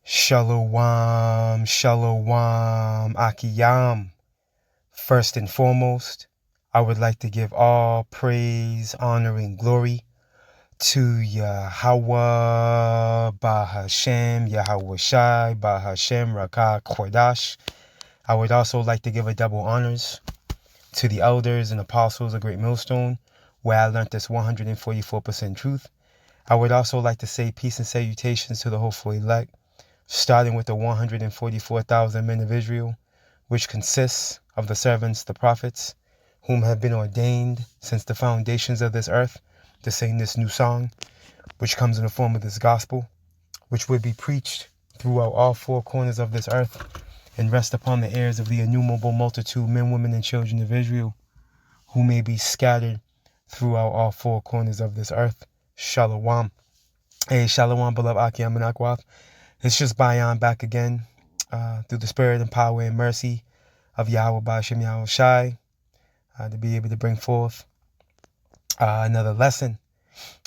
Shalom, shalom, akiyam. First and foremost, I would like to give all praise, honor, and glory to Yahweh, Bahashem, Yahweh Shai, Bahashem, Rakah, Kodash. I would also like to give a double honors to the elders and apostles of Great Millstone, where I learned this 144% truth. I would also like to say peace and salutations to the hopeful elect, starting with the 144,000 men of Israel, which consists of the servants, the prophets, whom have been ordained since the foundations of this earth to sing this new song, which comes in the form of this gospel, which would be preached throughout all four corners of this earth and rest upon the ears of the innumerable multitude, men, women, and children of Israel, who may be scattered throughout all four corners of this earth. Shalom. Hey, shalom, beloved Akiyam and Akwath. It's just Bayan back again through the spirit and power and mercy of Yahweh Ba'ashem Yahweh Shai to be able to bring forth another lesson.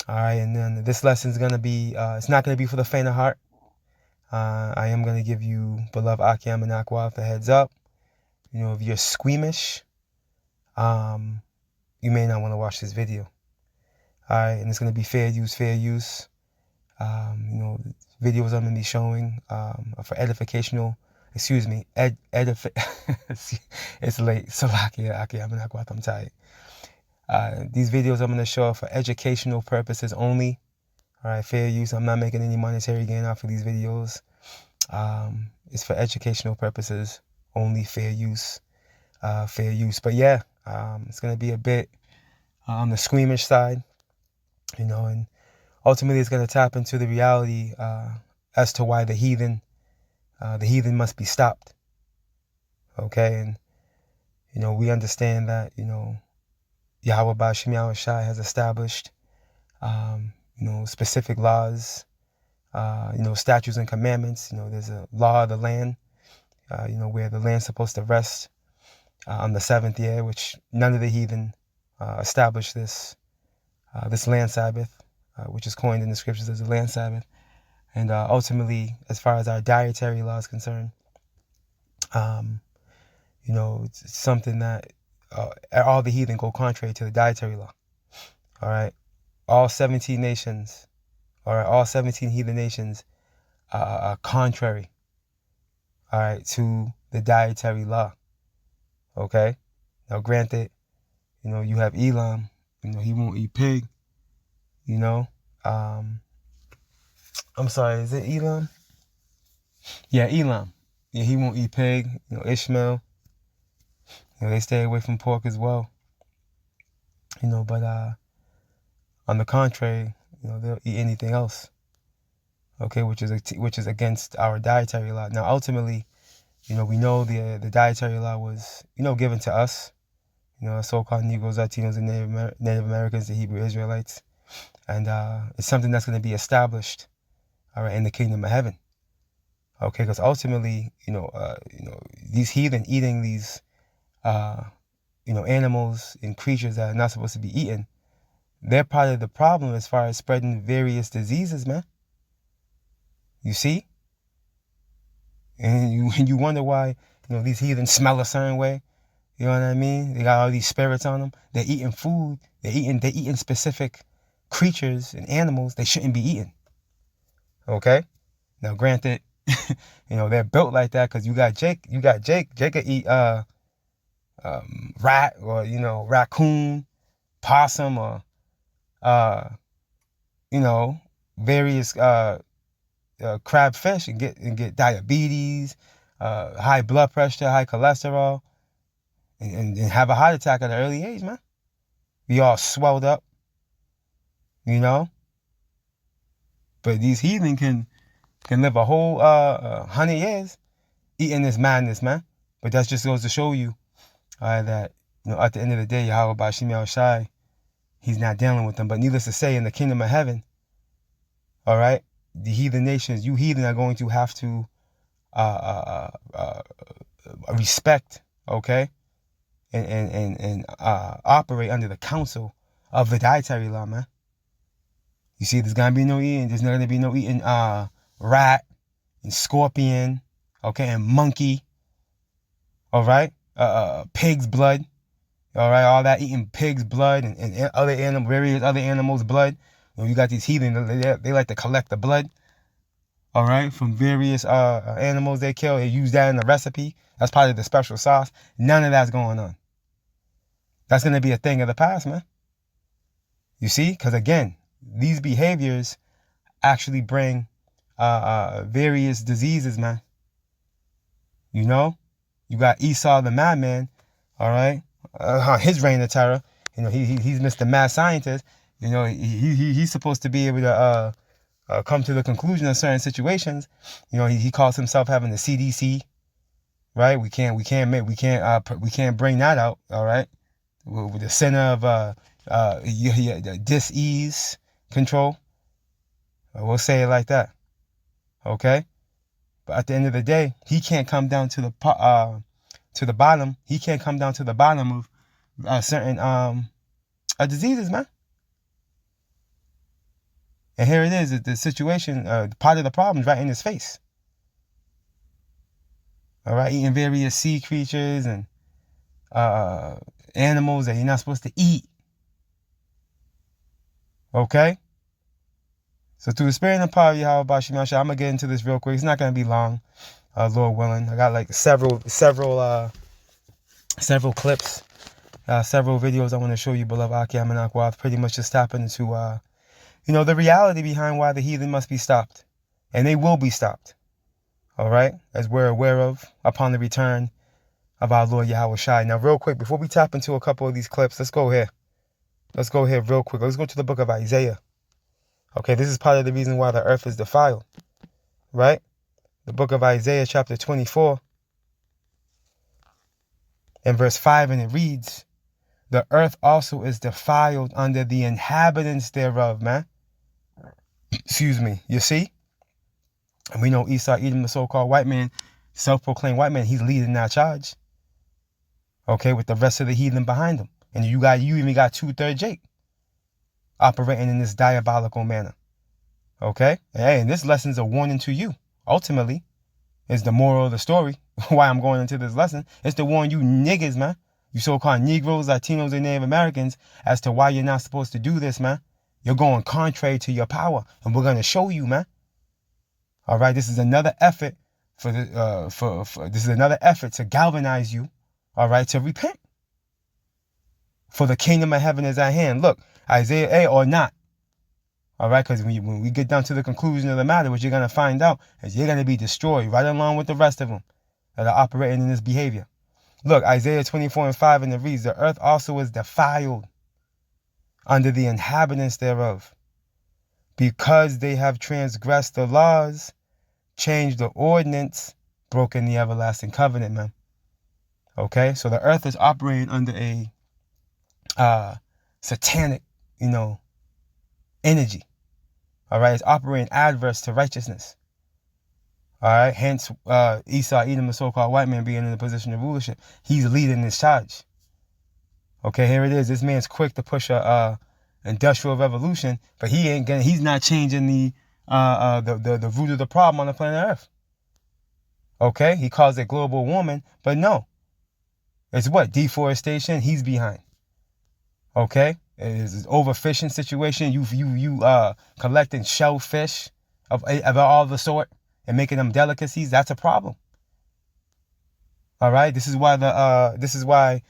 All right, and then this lesson is going to be, it's not going to be for the faint of heart. I am going to give you, beloved Akiyam and Akwath, a heads up. You know, if you're squeamish, you may not want to watch this video. All right, and it's going to be fair use, fair use. You know, videos I'm going to be showing for educational, it's late. Salaki, I'm tired. These videos I'm going to show for educational purposes only. All right, fair use. I'm not making any monetary gain off of these videos. It's for educational purposes only, fair use. But yeah, it's going to be a bit on the squeamish side, you know, and ultimately it's going to tap into the reality as to why the heathen must be stopped. Okay, and you know, we understand that, you know, Yahweh Ba'ashem Yahweh Shai has established you know, specific laws, you know, statutes and commandments. You know, there's a law of the land, you know, where the land's supposed to rest on the seventh year, which none of the heathen established this land Sabbath, which is coined in the scriptures as the land Sabbath. And ultimately, as far as our dietary law is concerned, you know, it's something that all the heathen go contrary to the dietary law. All right, all 17 nations, all right, all 17 heathen nations are contrary, all right, to the dietary law. Okay, now granted, you know, you have Elam, you know, he won't eat pig, you know. I'm sorry, is it Elam? Yeah, Elam. Yeah, he won't eat pig. You know, Ishmael, you know, they stay away from pork as well. You know, but on the contrary, you know, they'll eat anything else. Okay, which is against our dietary law. Now, ultimately, you know, we know the dietary law was, you know, given to us, you know, so-called Negroes, Latinos, and Native Americans, the Hebrew Israelites, and it's something that's going to be established, all right, in the kingdom of heaven. Okay, because ultimately, you know, these heathen eating these, you know, animals and creatures that are not supposed to be eaten, they're part of the problem as far as spreading various diseases, man. You see? And you wonder why, you know, these heathen smell a certain way. You know what I mean? They got all these spirits on them. They're eating food. They're eating specific creatures and animals they shouldn't be eating. Okay? Now, granted, you know, they're built like that because you got Jake. Jake could eat rat, or, you know, raccoon, possum, or you know, various crab fish, and get diabetes, high blood pressure, high cholesterol, and have a heart attack at an early age, man. Be all swelled up, you know. But these heathen can live a whole 100 years eating this madness, man. But that just goes to show you that, you know, at the end of the day, Yahweh Ba'ashem Yahweh Shai, he's not dealing with them. But needless to say, in the kingdom of heaven, all right, the heathen nations, you heathen are going to have to respect, okay, and operate under the counsel of the dietary law, man. You see, there's gonna be no eating. There's not gonna be no eating rat, and scorpion, okay, and monkey, all right, pig's blood, all right, all that, eating pig's blood and other animal, various other animals' blood. You know, you got these heathen, they like to collect the blood, all right, from various animals they kill. They use that in the recipe. That's part of the special sauce. None of that's going on. That's going to be a thing of the past, man. You see? Because again, these behaviors actually bring various diseases, man. You know? You got Esau the madman, all right? His reign of terror. You know, he's Mr. Mad Scientist. You know, he's supposed to be able to come to the conclusion of certain situations. You know, he calls himself having the CDC, right? We can't bring that out, all right? With the center of dis-ease control. We'll say it like that, okay? But at the end of the day, he can't come down to the bottom. He can't come down to the bottom of certain diseases, man. And here it is, the situation, part of the problem is right in his face. All right, eating various sea creatures and animals that you're not supposed to eat. Okay? So through the spirit and the power of Yahweh Bashim Yahshua, I'm going to get into this real quick. It's not going to be long, Lord willing. I got like several clips, several videos I want to show you, beloved Akiyam and Akwath, pretty much just tapping into, you know, the reality behind why the heathen must be stopped. And they will be stopped. All right? As we're aware of upon the return of our Lord Yahweh Shai. Now, real quick, before we tap into a couple of these clips, let's go here. Let's go here real quick. Let's go to the book of Isaiah. Okay, this is part of the reason why the earth is defiled. Right? The book of Isaiah, chapter 24, and verse 5, and it reads, "The earth also is defiled under the inhabitants thereof," man. Excuse me. You see? And we know Esau, Edom, the so-called white man, self-proclaimed white man, he's leading that charge. Okay, with the rest of the heathen behind him. And you even got 2/3 Jake operating in this diabolical manner. Okay? And this lesson's a warning to you. Ultimately, is the moral of the story. Why I'm going into this lesson. It's to warn you niggas, man. You so-called Negroes, Latinos, and Native Americans as to why you're not supposed to do this, man. You're going contrary to your power. And we're going to show you, man. All right? This is another effort this is another effort to galvanize you, all right, to repent. For the kingdom of heaven is at hand. Look, Isaiah, or not. All right, because when we get down to the conclusion of the matter, what you're going to find out is you're going to be destroyed right along with the rest of them that are operating in this behavior. Look, Isaiah 24:5, and it reads, "The earth also is defiled under the inhabitants thereof, because they have transgressed the laws, changed the ordinance, broken the everlasting covenant," man. Okay, so the earth is operating under a satanic, energy. All right, it's operating adverse to righteousness. All right, hence Esau, Edom, the so-called white man, being in the position of rulership. He's leading this charge. Okay, here it is. This man's quick to push a industrial revolution, but he's not changing the root of the problem on the planet Earth. Okay, he calls it global warming, but no, it's what? Deforestation. He's behind. Okay, it's an overfishing situation. You collecting shellfish of all the sort and making them delicacies. That's a problem. All right, this is why the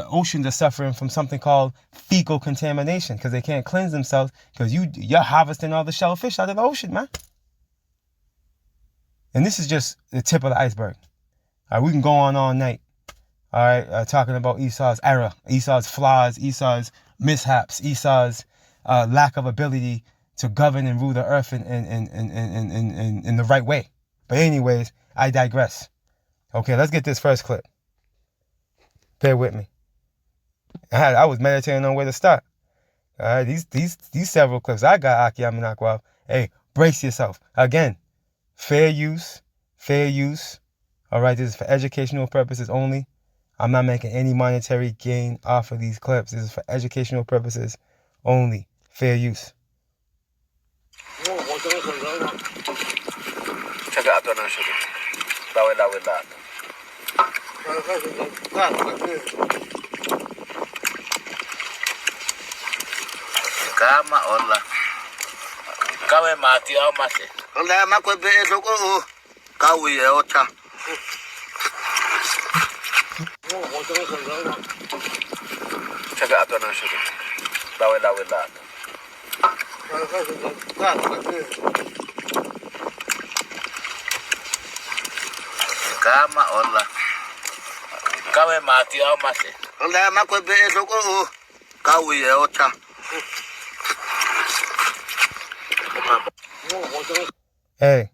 oceans are suffering from something called fecal contamination, because they can't cleanse themselves, because you're harvesting all the shellfish out of the ocean, man. And this is just the tip of the iceberg. All right, we can go on all night. All right, talking about Esau's error, Esau's flaws, Esau's mishaps, Esau's lack of ability to govern and rule the earth in the right way. But anyways, I digress. Okay, let's get this first clip. Bear with me. I was meditating on where to start. All right, these several clips I got, Akiyam and Akwav. Hey, brace yourself. Again, fair use. All right, this is for educational purposes only. I'm not making any monetary gain off of these clips. This is for educational purposes only. Fair use. Kama ola. Kawe mati au mate. Ola makwe be esoko o. Kawe ye ota. Chaka atona shudu. Dawe la. Kama ola. Kawe mati au mate. Ola makwe be esoko o. Kawe ye ota. Hey,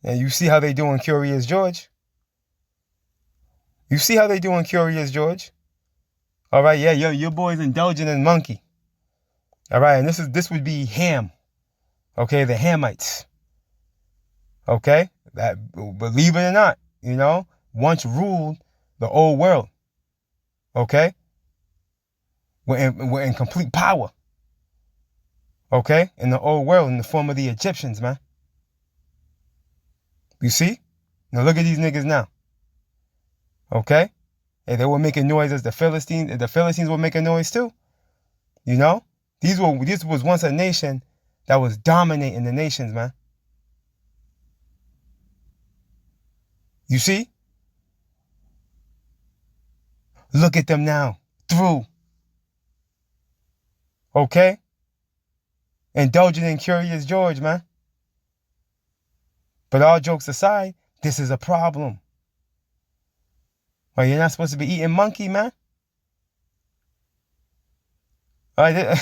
and you see how they doing Curious George? You see how they doing Curious George? All right, yeah, your boy's indulging in monkey. All right, and this would be Ham. Okay, the Hamites. Okay, that, believe it or not, once ruled the old world. Okay, we're in complete power. Okay, in the old world, in the form of the Egyptians, man. You see? Now look at these niggas now. Okay? And they were making noise as the Philistines. And the Philistines were making noise too. This was once a nation that was dominating the nations, man. You see? Look at them now. Through. Okay? Indulging in Curious George, man. But all jokes aside, this is a problem. Well, you're not supposed to be eating monkey, man. All right,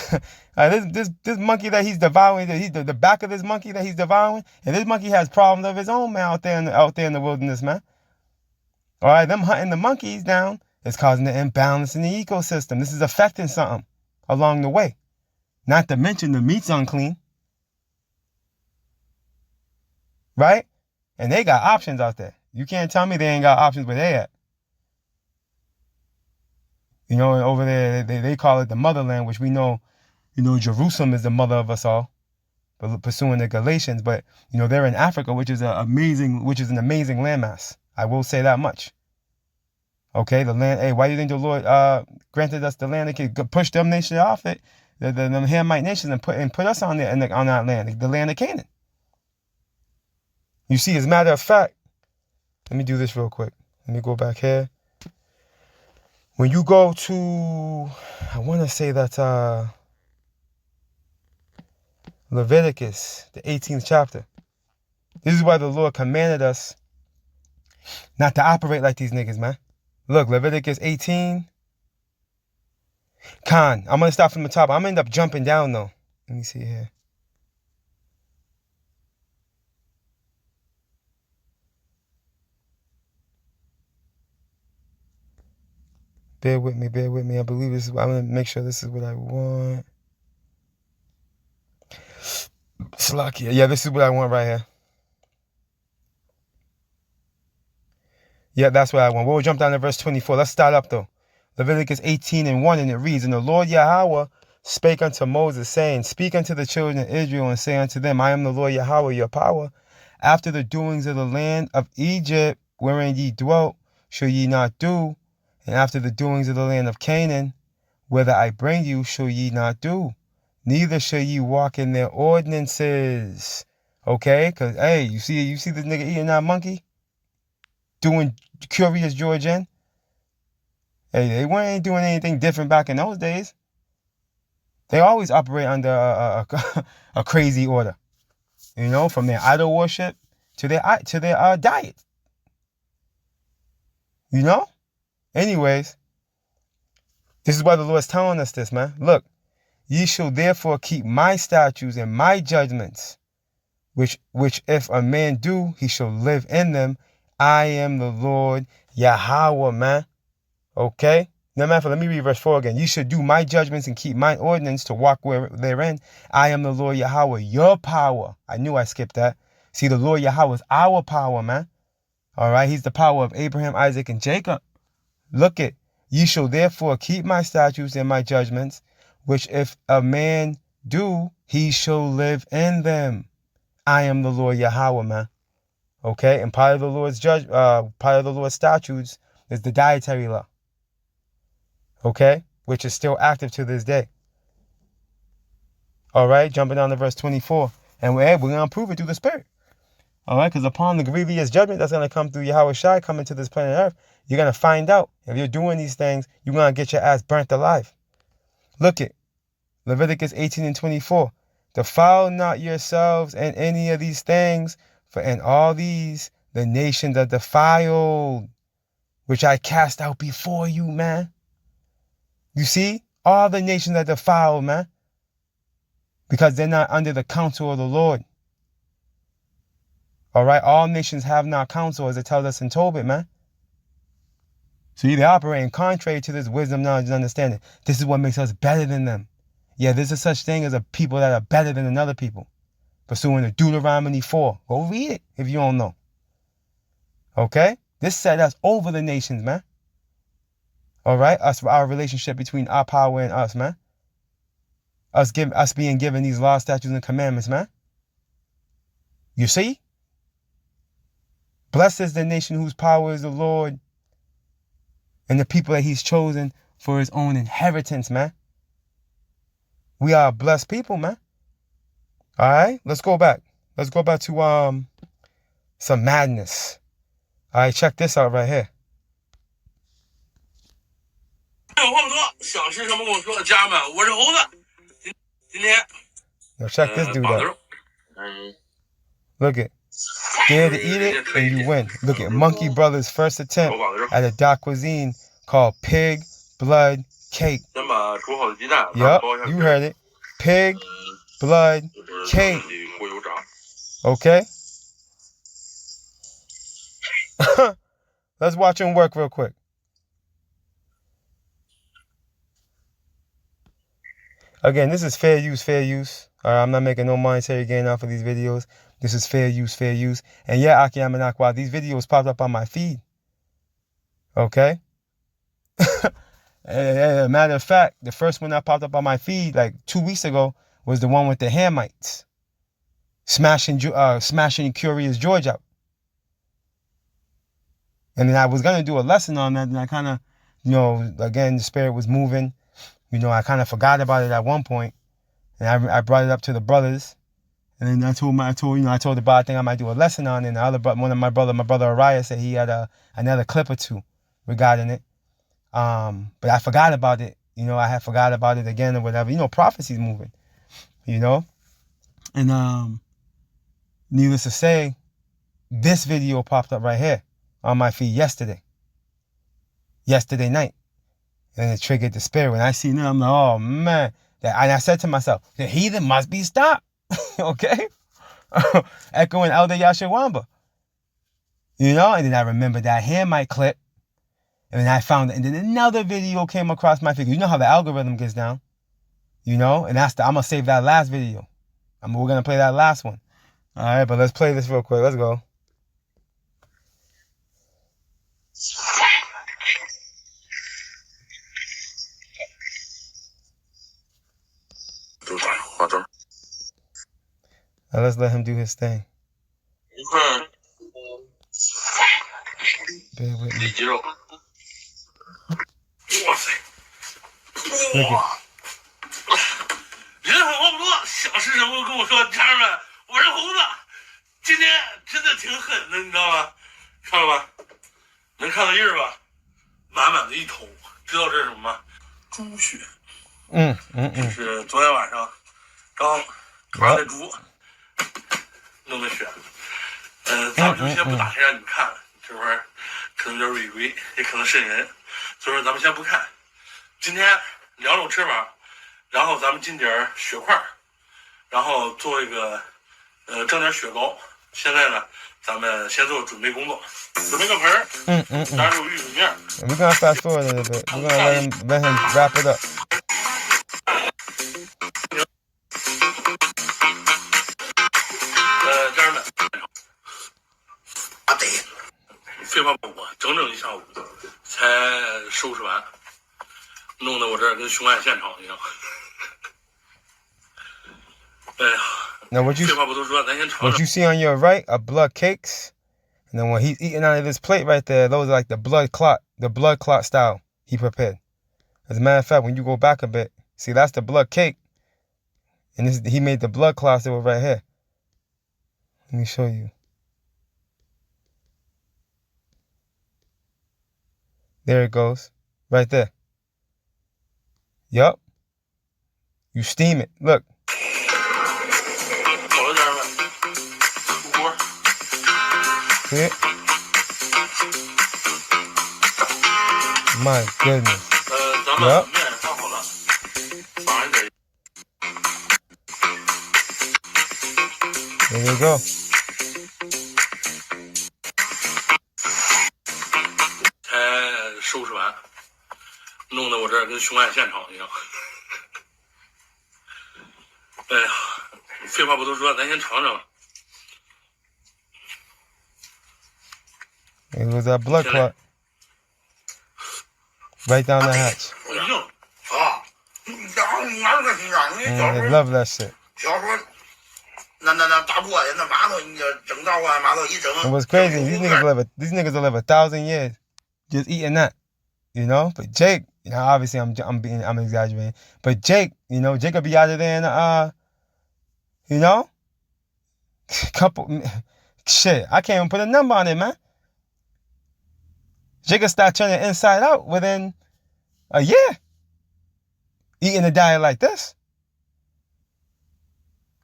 this monkey that he's devouring, the back of this monkey that he's devouring, and this monkey has problems of his own, man, out there in the wilderness, man. All right, them hunting the monkeys down is causing an imbalance in the ecosystem. This is affecting something along the way. Not to mention the meat's unclean. Right? And they got options out there. You can't tell me they ain't got options where they at. Over there, they call it the motherland, which we know, Jerusalem is the mother of us all, pursuing the Galatians. But, they're in Africa, which is an amazing landmass. I will say that much. Okay, the land. Hey, why do you think the Lord granted us the land? They could push them nations off it, the Hamite nations, and put us on there on that land, the land of Canaan. You see, as a matter of fact, let me do this real quick. Let me go back here. When you go to, I want to say that Leviticus, the 18th chapter. This is why the Lord commanded us not to operate like these niggas, man. Look, Leviticus 18. I'm going to start from the top. I'm going to end up jumping down, though. Let me see here. Bear with me. I believe I'm going to make sure this is what I want. Slakia. Yeah, this is what I want right here. Yeah, that's what I want. We'll jump down to verse 24. Let's start up, though. Leviticus 18:1, and it reads, And the Lord Yahweh spake unto Moses, saying, Speak unto the children of Israel, and say unto them, I am the Lord Yahweh, your power. After the doings of the land of Egypt, wherein ye dwelt, shall ye not do, and after the doings of the land of Canaan, whither I bring you, shall ye not do, neither shall ye walk in their ordinances. Okay? Because, hey, you see this nigga eating that monkey? Doing Curious George in? Hey, they weren't doing anything different back in those days. They always operate under a crazy order. From their idol worship to their diet. Anyways, this is why the Lord's telling us this, man. Look, ye shall therefore keep my statutes and my judgments, which if a man do, he shall live in them. I am the Lord Yahweh, man. Okay? No matter, let me read verse 4 again. You should do my judgments and keep my ordinance to walk therein. I am the Lord Yahweh, your power. I knew I skipped that. See, the Lord Yahweh is our power, man. All right? He's the power of Abraham, Isaac, and Jacob. Look it. Ye shall therefore keep my statutes and my judgments, which if a man do, he shall live in them. I am the Lord Yahweh, man. Okay, and part of the Lord's part of the Lord's statutes is the dietary law. Okay, which is still active to this day. All right, jumping down to verse 24, and we're gonna prove it through the Spirit. All right, because upon the grievous judgment that's gonna come through Yahweh Shai coming to this planet Earth, you're gonna find out if you're doing these things, you're gonna get your ass burnt alive. Look at Leviticus 18 and 24. Defile not yourselves in any of these things, for in all these the nations are defiled, which I cast out before you, man. You see, all the nations are defiled, man, because they're not under the counsel of the Lord. All right, all nations have not counsel, as it tells us in Tobit, man. So you're operating contrary to this wisdom, knowledge, and understanding. This is what makes us better than them. Yeah, there's a such thing as a people that are better than another people. Pursuing the Deuteronomy 4. Go read it if you don't know. Okay? This set us over the nations, man. All right? Our relationship between our power and us, man. Us being given these laws, statutes, and commandments, man. You see? Blessed is the nation whose power is the Lord and the people that he's chosen for his own inheritance, man. We are a blessed people, man. All right, let's go back. Let's go back to some madness. All right, check this out right here. Now check this dude out. Look at. Dare to eat it and you win. Look at Monkey Brothers' first attempt at a dark cuisine called pig blood cake. Yup, you heard it. Pig blood cake. Okay? Let's watch him work real quick. Again, this is fair use, fair use. I'm not making no monetary gain off of these videos. This is fair use, fair use. And yeah, Aki Amanakwa, these videos popped up on my feed. Okay? As a matter of fact, the first one that popped up on my feed like 2 weeks ago was the one with the Hamites. Smashing Curious George out. And then I was going to do a lesson on that, and I kind of, again, the Spirit was moving. I kind of forgot about it at one point, and I brought it up to the brothers, and then I told the brother I think I might do a lesson on it, and the other my brother Araya said he had another clip or two regarding it, but I forgot about it. I had forgot about it again or whatever. Prophecy's moving, and needless to say, this video popped up right here on my feed yesterday night. And it triggered the Spirit. When I seen it, I'm like, oh, man. And I said to myself, the heathen must be stopped. Okay? Echoing Elder Yashawamba. And then I remembered that Hamite clip. And then I found it. And then another video came across my feed. You know how the algorithm gets down. And I'm going to save that last video. We're going to play that last one. All right, but let's play this real quick. Let's go. Now let's let him do his thing. Bear with me. Look at. 人很活不多，想吃什么跟我说，家人们，我是猴子，今天真的挺狠的，你知道吗？看了吧，能看到印儿吧？满满的一头，知道这是什么吗？猪血。这是昨天晚上刚抓的猪弄的血。咱们就先不打开让你们看，这玩意儿可能有点违规，也可能瘆人，所以说咱们先不看。今天2种吃法。 然后咱们进点血块，然后做一个蒸点雪糕。现在呢，咱们先做准备工作，准备个盆儿，加入玉米面。We're gonna fast forward a little bit. We're gonna let him wrap it up. 家人们，废话不多，整整一下午才收拾完，弄得我这儿跟凶案现场一样。 Now what you see on your right are blood cakes, And then when he's eating out of this plate right there, those are like the blood clot style he prepared. As a matter of fact, when you go back a bit, see, that's the blood cake. And he made the blood clots that were right here. Let me show you. There it goes. Right there. Yup. You steam it. Look. See it? My goodness. Yup. There you go. It was that blood clot. Right down the hatch. I love that shit. And what's crazy, these niggas will live 1,000 years just eating that, you know. But Jake, you know, obviously I'm exaggerating, but Jake, you know, Jake will be out of there in you know, couple shit. I can't even put a number on it, man. Jake will start turning inside out within a year, eating a diet like this.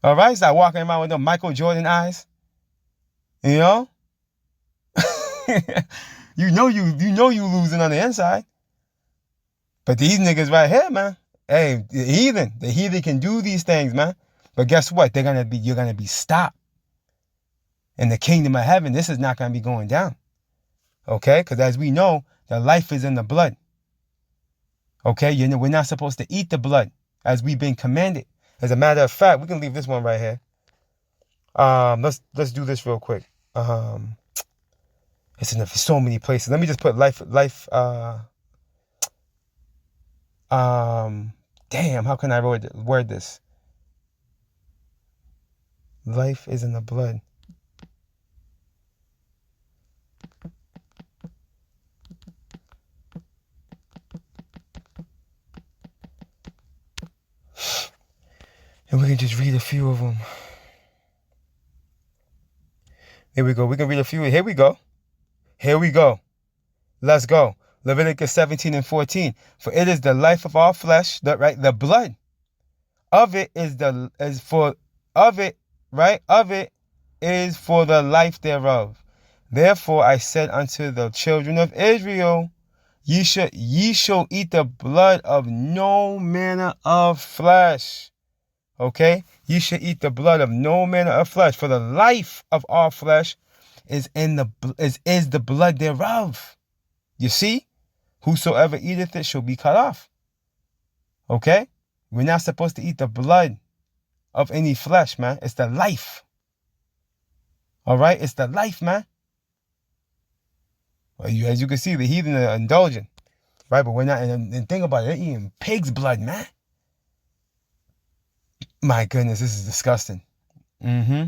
All right, start walking around with them Michael Jordan eyes. You know, you know you losing on the inside. But these niggas right here, man. Hey, the heathen can do these things, man. But guess what? You're gonna be stopped in the kingdom of heaven. This is not gonna be going down. Okay, because as we know, the life is in the blood. Okay, you know we're not supposed to eat the blood as we've been commanded. As a matter of fact, we can leave this one right here. Let's do this real quick. It's in so many places. Let me just put life. Damn, how can I word this? Life is in the blood. And we can just read a few of them. Here we go. We can read a few. Here we go. Let's go. Leviticus 17:14. For it is the life of all flesh, the blood of it is for the life thereof. Therefore I said unto the children of Israel, ye shall eat the blood of no manner of flesh. Okay? Ye shall eat the blood of no manner of flesh, for the life of all flesh is the blood thereof. You see? Whosoever eateth it shall be cut off. Okay? We're not supposed to eat the blood of any flesh, man. It's the life. All right? It's the life, man. Well, as you can see, the heathen are indulgent. Right? But we're not. And think about it. They're eating pig's blood, man. My goodness, this is disgusting. Yeah,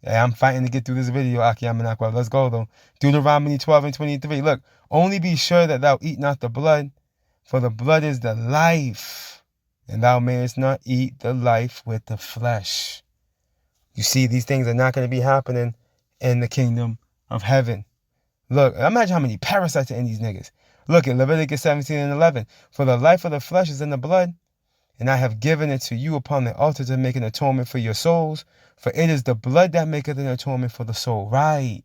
I'm fighting to get through this video, Aki Amanakwa. Let's go, though. Deuteronomy 12:23. Look, only be sure that thou eat not the blood, for the blood is the life, and thou mayest not eat the life with the flesh. You see, these things are not going to be happening in the kingdom of heaven. Look, imagine how many parasites are in these niggas. Look at Leviticus 17:11. For the life of the flesh is in the blood, and I have given it to you upon the altar to make an atonement for your souls. For it is the blood that maketh an atonement for the soul. Right.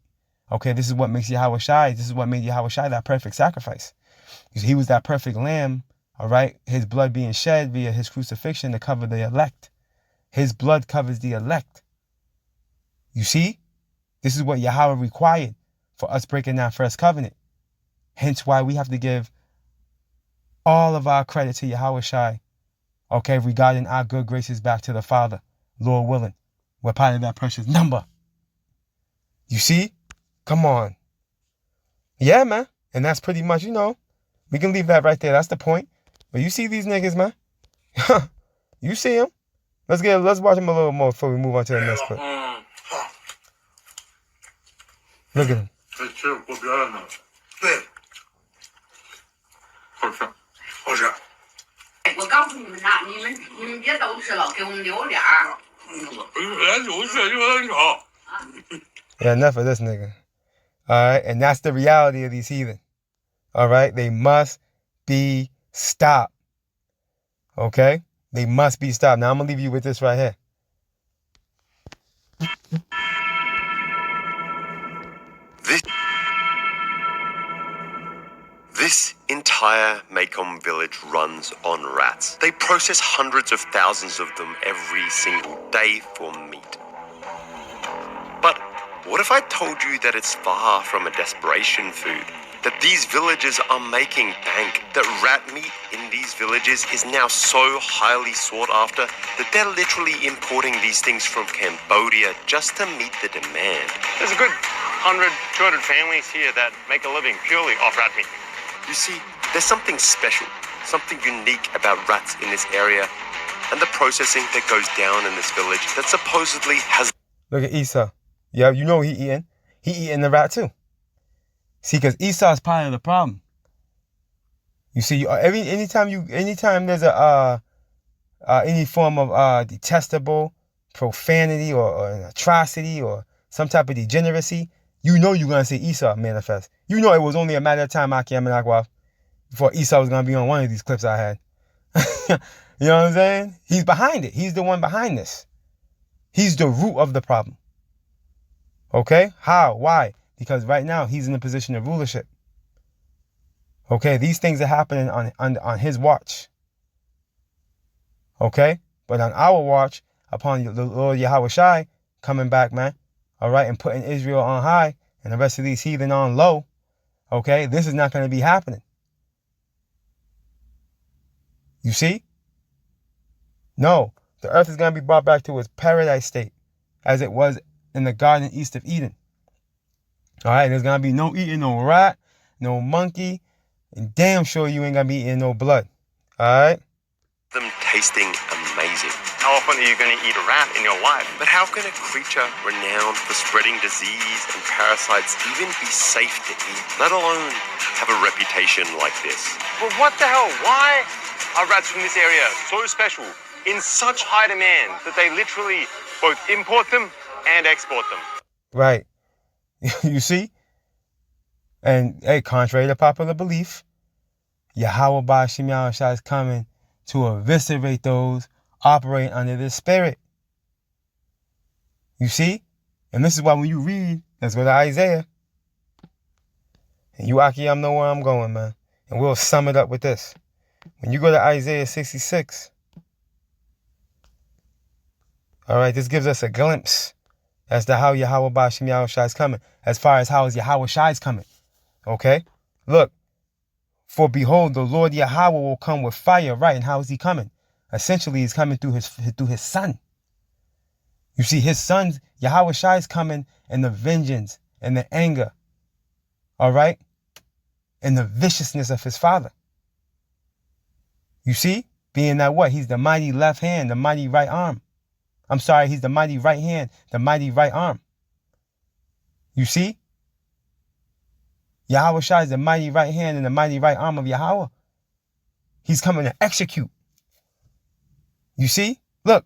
Okay, this is what makes Yahweh Shai. This is what made Yahweh Shai that perfect sacrifice. He was that perfect lamb, all right? His blood being shed via his crucifixion to cover the elect. His blood covers the elect. You see? This is what Yahweh required for us breaking that first covenant. Hence why we have to give all of our credit to Yahweh Shai. Okay, regarding our good graces back to the Father, Lord willing. We're part of that precious number. You see? Come on. Yeah, man. And that's pretty much, you know, we can leave that right there. That's the point. But you see these niggas, man? You see them? Let's watch them a little more before we move on to the next clip. Look at him. 这其实锅边的呢，对，好吃。好吃。我告诉你们呐，你们别都吃了，给我们留点儿。人有血就很少。 Yeah, enough of this nigga. Alright, and that's the reality of these heathen. Alright, they must be stopped. Okay? They must be stopped. Now I'm gonna leave you with this right here. This entire Maycomb village runs on rats. They process hundreds of thousands of them every single day for meat. But what if I told you that it's far from a desperation food? That these villagers are making bank, that rat meat in these villages is now so highly sought after that they're literally importing these things from Cambodia just to meet the demand. There's a good 100, 200 families here that make a living purely off rat meat. You see, there's something special, something unique about rats in this area and the processing that goes down in this village that supposedly has... Look at Esau. Yeah, you know what he eating. He eating the rat too. See, because Esau's part of the problem. You see, anytime there's any form of detestable profanity or an atrocity or some type of degeneracy, you know you're gonna see Esau manifest. You know it was only a matter of time, Akim and Akwaf, before Esau was gonna be on one of these clips I had. You know what I'm saying? He's behind it. He's the one behind this. He's the root of the problem. Okay? How? Why? Because right now he's in a position of rulership. Okay? These things are happening on his watch. Okay? But on our watch, upon the Lord Yahweh Shai coming back, man, all right, and putting Israel on high and the rest of these heathen on low, okay, this is not going to be happening. You see? No, the earth is going to be brought back to its paradise state as it was in the garden east of Eden. All right, there's going to be no eating no rat, no monkey, and damn sure you ain't going to be eating no blood. All right? them tasting amazing. How often are you going to eat a rat in your life? But how can a creature renowned for spreading disease and parasites even be safe to eat, let alone have a reputation like this? Well, what the hell? Why are rats from this area so special, in such high demand, that they literally both import them and export them? Right. You see? And, hey, contrary to popular belief, Yahweh Ba'ashim Yahushua is coming to eviscerate those operating under this spirit. You see? And this is why when you read, let's go to Isaiah. And you, Akiyam, know where I'm going, man. And we'll sum it up with this. When you go to Isaiah 66, all right, this gives us a glimpse as to how Yahweh Ba'ashim Yahushua is coming. As far as how is Yahweh Shai is coming. Okay? Look. For behold, the Lord Yahweh will come with fire. Right, and how is he coming? Essentially, he's coming through his son. You see, his son, Yahweh Shai, is coming in the vengeance and the anger. All right? And the viciousness of his father. You see? Being that what? He's the mighty left hand, the mighty right arm. I'm sorry, he's the mighty right hand, the mighty right arm. You see? Yahweh Shai is the mighty right hand and the mighty right arm of Yahweh. He's coming to execute. You see? Look.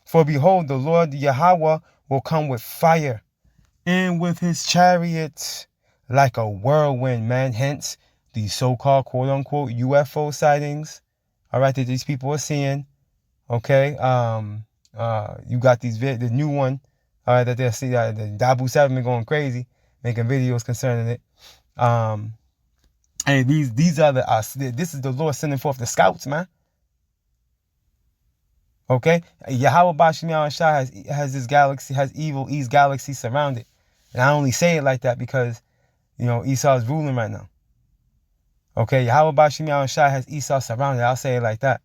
For behold, the Lord Yahweh will come with fire and with his chariots like a whirlwind, man. Hence, these so-called quote-unquote UFO sightings, all right, that these people are seeing. Okay? You got the new one, all right, that they'll see, the Dabu 7 been going crazy, making videos concerning it. And these are this is the Lord sending forth the scouts, man. Okay, Yahweh Ba'ashim Yahushua has this galaxy, has evil East galaxy surrounded, and I only say it like that because Esau is ruling right now. Okay, Yahweh Ba'ashim Yahushua has Esau surrounded. I'll say it like that.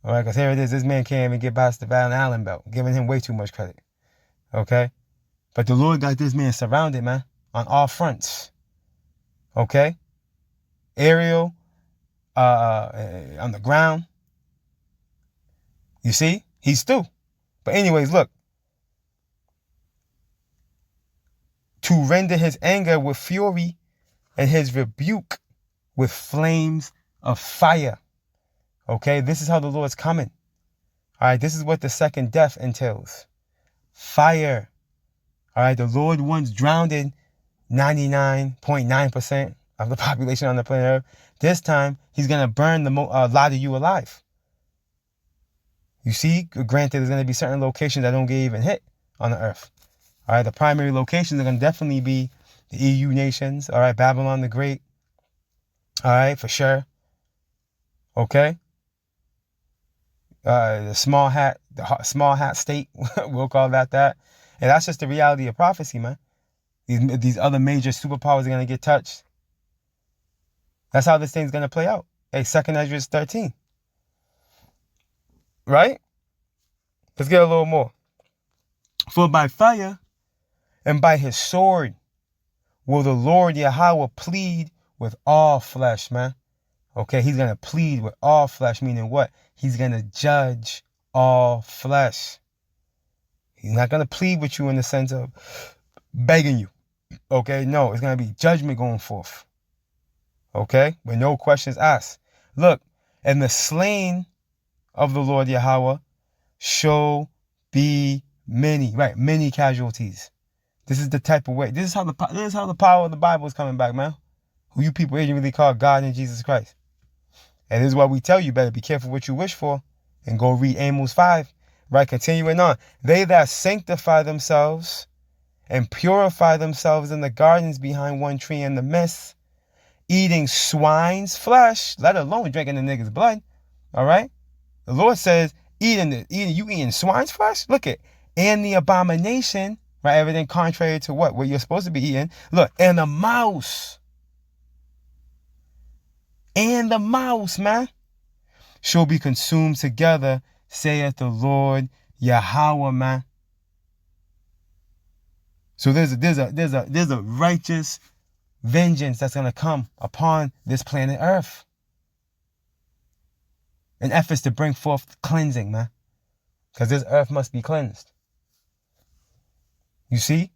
All right, because here it is. This man can't even get past the Van Allen belt, giving him way too much credit. Okay, but the Lord got this man surrounded, man, on all fronts. Okay? Aerial, on the ground. You see? He's through. But anyways, look. to render his anger with fury and his rebuke with flames of fire. Okay, this is how the Lord's coming. All right, this is what the second death entails. Fire. All right, the Lord once drowned 99.9% of the population on the planet Earth. This time, he's going to burn a lot of you alive. You see, granted, there's going to be certain locations that don't get even hit on the earth. All right, the primary locations are going to definitely be the EU nations. All right, Babylon the Great. All right, for sure. Okay. The small hat state, we'll call that. And that's just the reality of prophecy, man. These other major superpowers are going to get touched. That's how this thing's going to play out. Hey, 2nd Ezra 13. Right? Let's get a little more. For by fire and by his sword will the Lord Yahweh plead with all flesh, man. Okay, he's going to plead with all flesh, meaning what? He's going to judge all flesh. He's not going to plead with you in the sense of begging you. Okay, no, it's going to be judgment going forth. Okay, with no questions asked. Look, and the slain of the Lord Yahweh shall be many, right? Many casualties. This is the type of way. This is how the power of the Bible is coming back, man. Who you people ignorantly call God and Jesus Christ. And this is why we tell you better be careful what you wish for. And go read Amos 5. Right, continuing on. They that sanctify themselves and purify themselves in the gardens behind one tree in the midst, eating swine's flesh, let alone drinking the nigga's blood. All right? The Lord says, eating swine's flesh? Look at, and the abomination, right? Everything contrary to what you're supposed to be eating. Look, and the mouse, man, shall be consumed together, saith the Lord Yahweh, man. So there's a righteous vengeance that's gonna come upon this planet Earth. In efforts to bring forth cleansing, man. Because this earth must be cleansed. You see?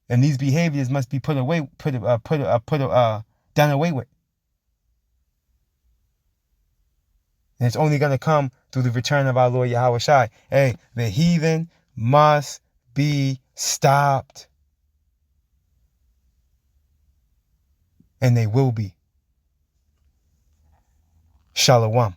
And these behaviors must be done away with. And it's only going to come through the return of our Lord Yahweh Shai. Hey, the heathen must be stopped. And they will be. Shalom.